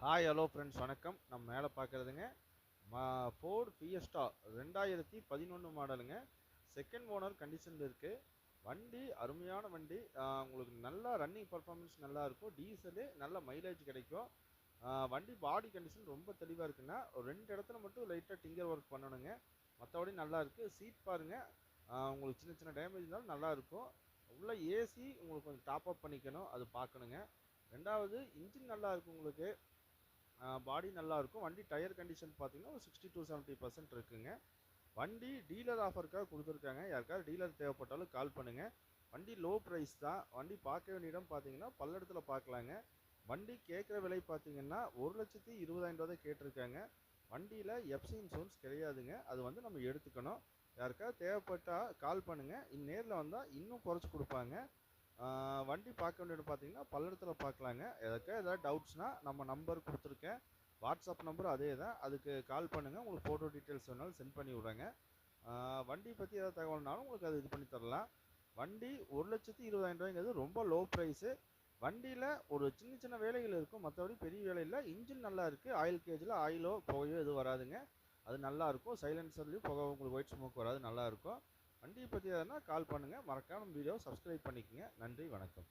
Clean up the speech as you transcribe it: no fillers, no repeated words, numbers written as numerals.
Hi hello friends வணக்கம். நம்ம மேலே பார்க்குறதுங்க ஃபோர்ட் ஃபியஸ்டா 2011 மாடலுங்க. செகண்ட் ஓனர் கண்டிஷனில் இருக்குது. வண்டி அருமையான வண்டி. உங்களுக்கு நல்லா ரன்னிங் பர்ஃபார்மன்ஸ் நல்லாயிருக்கும். டீசலு நல்ல மைலேஜ் கிடைக்கும். வண்டி பாடி கண்டிஷன் ரொம்ப தெளிவாக இருக்குன்னா ஒரு 2 இடத்துல மட்டும் லைட்டாக டிங்கர் ஒர்க் பண்ணணுங்க. மற்றபடி நல்லா இருக்குது. சீட் பாருங்கள், உங்களுக்கு சின்ன சின்ன டேமேஜ் இருந்தாலும் நல்லாயிருக்கும். உள்ள ஏசி உங்களுக்கு கொஞ்சம் டாப் அப் பண்ணிக்கணும், அது பார்க்கணுங்க. ரெண்டாவது இன்ஜின் நல்லா இருக்கும் உங்களுக்கு. பாடி நல்லாயிருக்கும். வண்டி டயர் கண்டிஷன் பார்த்தீங்கன்னா ஒரு 60 to 70% இருக்குங்க. வண்டி டீலர் ஆஃபருக்காக கொடுத்துருக்காங்க. யாருக்காவது டீலர் தேவைப்பட்டாலும் கால் பண்ணுங்கள். வண்டி லோ ப்ரைஸ் தான். வண்டி பார்க்க வேண்டிய இடம் பார்த்தீங்கன்னா பல்லடத்தில் பார்க்கலாங்க. வண்டி கேட்குற விலை பார்த்தீங்கன்னா 1,20,000 தான் கேட்டிருக்காங்க. வண்டியில் எஃப்சி இன்சூரன்ஸ் கிடையாதுங்க. அது வந்து நம்ம எடுத்துக்கணும். யாருக்காவது தேவைப்பட்டால் கால் பண்ணுங்கள். நேரில் வந்தால் இன்னும் குறைச்சி கொடுப்பாங்க. வண்டி பார்க்க வேண்டியது பார்த்தீங்கன்னா பல்லடத்தில் பார்க்கலாங்க. ஏதாவது டவுட்ஸ்னால் நம்ம நம்பர் கொடுத்துருக்கேன். வாட்ஸ்அப் நம்பர் அதே தான். அதுக்கு கால் பண்ணுங்கள். உங்களுக்கு ஃபோட்டோ டீட்டெயில்ஸ் வேணாலும் சென்ட் பண்ணி விட்றேங்க. வண்டி பற்றி ஏதாவது தகவல்னாலும் உங்களுக்கு அது இது பண்ணி தரலாம். வண்டி 1,20,000 ரொம்ப லோ ப்ரைஸு. வண்டியில் ஒரு சின்ன சின்ன வேலைகள் இருக்கும், மற்றபடி பெரிய வேலை இல்லை. இன்ஜின் நல்லா இருக்குது. ஆயில் கேஜில் ஆயிலோ புகையோ எதுவும் வராதுங்க. அது நல்லாயிருக்கும். சைலன்சர்லேயும் புகை உங்களுக்கு ஒயிட் ஸ்மோக் வராது, நல்லாயிருக்கும். வண்டியை பற்றி எதனா கால் பண்ணுங்கள். மறக்காம வீடியோ சப்ஸ்கிரைப் பண்ணிக்கோங்க. நன்றி, வணக்கம்.